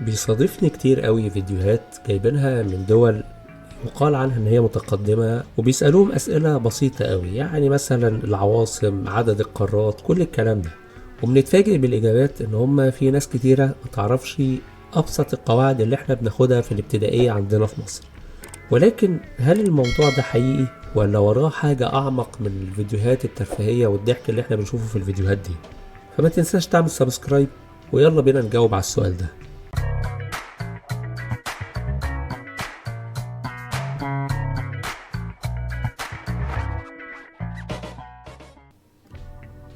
بيصادفني كتير قوي فيديوهات جايبينها من دول يقال عنها ان هي متقدمة، وبيسألوهم اسئلة بسيطة قوي، يعني مثلا العواصم، عدد القارات، كل الكلام ده. وبنتفاجئ بالاجابات ان هم في ناس كتيرة متعرفش ابسط القواعد اللي احنا بناخدها في الابتدائية عندنا في مصر. ولكن هل الموضوع ده حقيقي ولا وراه حاجة اعمق من الفيديوهات الترفيهية والضحك اللي احنا بنشوفه في الفيديوهات دي؟ فما تنساش تعمل سبسكرايب، ويلا بينا نجاوب على السؤال ده.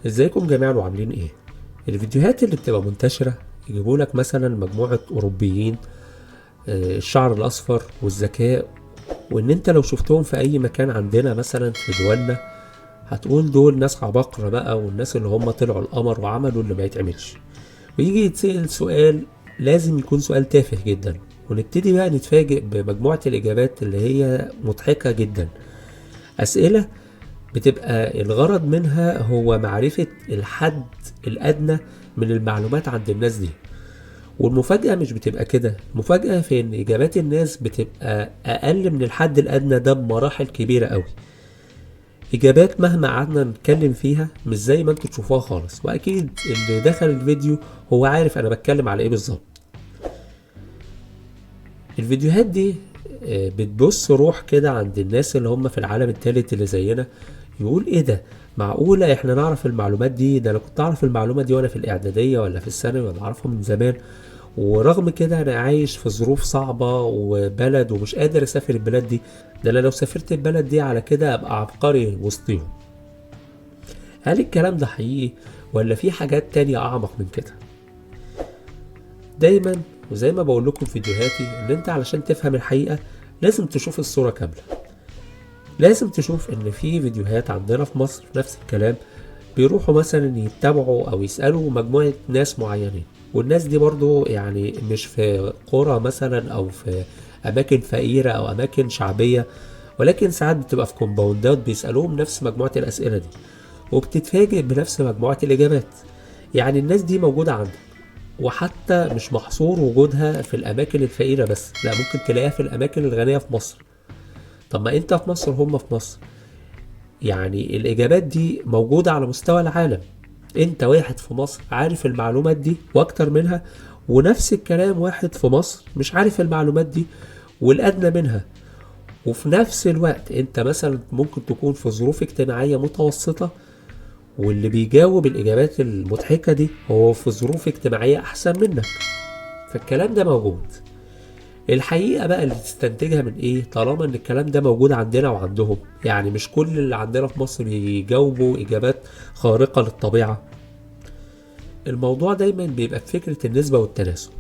ازيكم جميعا وعاملين ايه؟ الفيديوهات اللي بتبقى منتشرة يجيبوا لك مثلا مجموعة اوروبيين، الشعر الاصفر والذكاء، وان انت لو شفتهم في اي مكان عندنا مثلا في دولنا هتقول دول ناس عباقرة بقى، والناس اللي هم طلعوا القمر وعملوا اللي ما يتعملش. ويجي يتسأل سؤال لازم يكون سؤال تافه جدا، ونبتدي بقى نتفاجئ بمجموعة الاجابات اللي هي مضحكة جدا. اسئلة بتبقى الغرض منها هو معرفة الحد الأدنى من المعلومات عند الناس دي. والمفاجأة مش بتبقى كده، المفاجأة في إن إجابات الناس بتبقى أقل من الحد الأدنى ده بمراحل كبيرة قوي. إجابات مهما قعدنا نتكلم فيها مش زي ما انتوا تشوفوها خالص، وأكيد اللي دخل الفيديو هو عارف أنا بتكلم على إيه بالظبط. الفيديوهات دي بتبص روح كده عند الناس اللي هم في العالم التالت اللي زينا، يقول ايه ده؟ معقولة احنا نعرف المعلومات دي؟ ده انا كنت اعرف المعلومة دي وانا في الاعدادية ولا في الثانوي، ولا اعرفها من زمان. ورغم كده انا عايش في ظروف صعبة وبلد ومش قادر اسافر البلاد دي. ده انا لو سافرت البلد دي على كده ابقى عبقري وسطيهم. هل الكلام ده حقيقي ولا في حاجات تانية اعمق من كده؟ دايما وزي ما بقول لكم في فيديوهاتي ان انت علشان تفهم الحقيقة لازم تشوف الصورة كاملة. لازم تشوف ان في فيديوهات عندنا في مصر نفس الكلام، بيروحوا مثلا يتبعوا او يسألوا مجموعة ناس معينين، والناس دي برضو يعني مش في قرى مثلا او في اماكن فقيرة او اماكن شعبية، ولكن ساعات بتبقى في كومباوندات بيسألوهم نفس مجموعة الاسئلة دي، وبتتفاجئ بنفس مجموعة الاجابات. يعني الناس دي موجودة عندك، وحتى مش محصور وجودها في الاماكن الفقيرة بس، لا، ممكن تلاقيها في الاماكن الغنية في مصر. طب ما انت في مصر هم في مصر، يعني الاجابات دي موجودة على مستوى العالم. انت واحد في مصر عارف المعلومات دي واكتر منها، ونفس الكلام واحد في مصر مش عارف المعلومات دي والادنى منها. وفي نفس الوقت انت مثلا ممكن تكون في ظروف اجتماعية متوسطة، واللي بيجاوب الاجابات المضحكة دي هو في ظروف اجتماعية احسن منك. فالكلام ده موجود. الحقيقة بقى اللي تستنتجها من ايه طالما ان الكلام ده موجود عندنا وعندهم؟ يعني مش كل اللي عندنا في مصر يجاوبوا اجابات خارقة للطبيعة. الموضوع دايما بيبقى بفكرة النسبة والتناسب،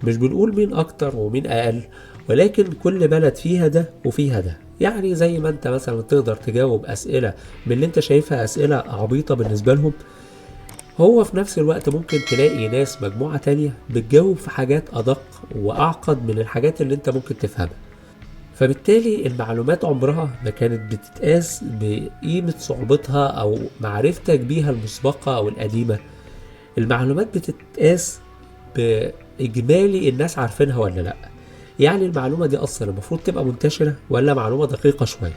مش بنقول مين اكتر ومين اقل، ولكن كل بلد فيها ده وفيها ده. يعني زي ما انت مثلا تقدر تجاوب اسئلة من اللي انت شايفها اسئلة عبيطة بالنسبة لهم، هو في نفس الوقت ممكن تلاقي ناس مجموعة تانية بتجاوب في حاجات أدق وأعقد من الحاجات اللي انت ممكن تفهمها. فبالتالي المعلومات عمرها ما كانت بتتقاس بقيمة صعوبتها أو معرفتك بيها المسبقة أو القديمة. المعلومات بتتقاس بإجمالي الناس عارفينها ولا لأ. يعني المعلومة دي أصلا المفروض تبقى منتشرة ولا معلومة دقيقة شوية.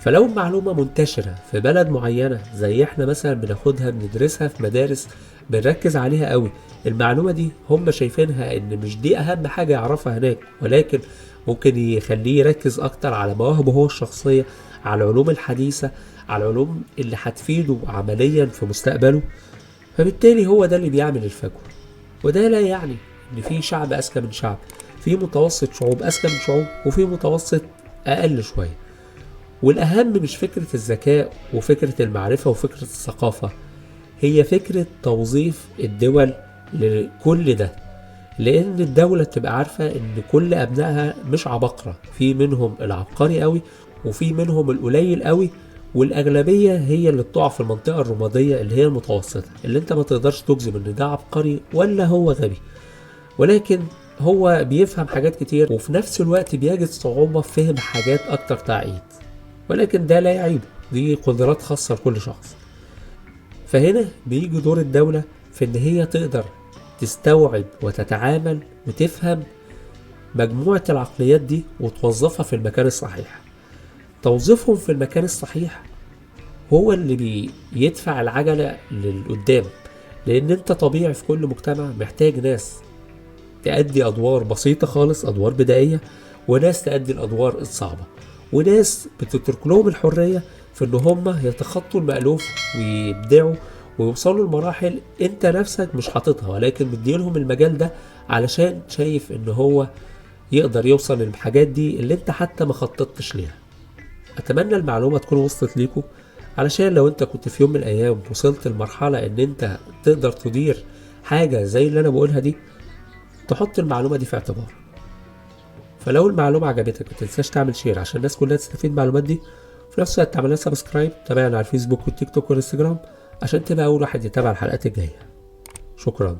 فلو المعلومة منتشرة في بلد معينة زي احنا مثلا بناخدها بندرسها في مدارس بنركز عليها قوي، المعلومة دي هم شايفينها ان مش دي اهم حاجة يعرفها هناك، ولكن ممكن يخليه يركز اكتر على مواهبه هو الشخصية، على العلوم الحديثة، على العلوم اللي هتفيده عمليا في مستقبله. فبالتالي هو ده اللي بيعمل الفجوة. وده لا يعني ان في شعب اذكى من شعب، في متوسط شعوب اذكى من شعوب، وفي متوسط اقل شوية. والأهم مش فكرة الذكاء وفكرة المعرفة وفكرة الثقافة، هي فكرة توظيف الدول لكل ده. لأن الدولة تبقى عارفة إن كل أبنائها مش عباقرة، في منهم العبقري قوي وفي منهم القليل قوي، والأغلبية هي اللي بتقع في المنطقة الرمادية اللي هي المتوسطة، اللي انت ما تقدرش تجزم ان ده عبقري ولا هو غبي، ولكن هو بيفهم حاجات كتير وفي نفس الوقت بيجد صعوبة في فهم حاجات أكتر تعقيد. ولكن ده لا يعيبه، دي قدرات خاصة لكل شخص. فهنا بيجي دور الدولة في ان هي تقدر تستوعب وتتعامل وتفهم مجموعة العقليات دي وتوظفها في المكان الصحيح. توظيفهم في المكان الصحيح هو اللي بيدفع العجلة للقدام، لان انت طبيعي في كل مجتمع محتاج ناس تأدي ادوار بسيطة خالص، ادوار بدائية، وناس تأدي الادوار الصعبة، وناس بتترك لهم الحرية في ان هم يتخطوا المألوف ويبدعوا ويوصلوا لمراحل انت نفسك مش حاططها، ولكن مديلهم المجال ده علشان شايف ان هو يقدر يوصل للحاجات دي اللي انت حتى ما خططتش ليها. اتمنى المعلومة تكون وصلت ليكم، علشان لو انت كنت في يوم من الايام وصلت لمرحلة ان انت تقدر تدير حاجة زي اللي انا بقولها دي، تحط المعلومة دي في اعتبار. فلو المعلومة عجبتك ما تنساش تعمل شير عشان الناس كلها تستفيد من المعلومات دي. في نفس الوقت تعمل لنا سبسكرايب، تابعنا على الفيسبوك والتيك توك والانستجرام عشان تبقى اول واحد يتابع الحلقات الجاية. شكرا.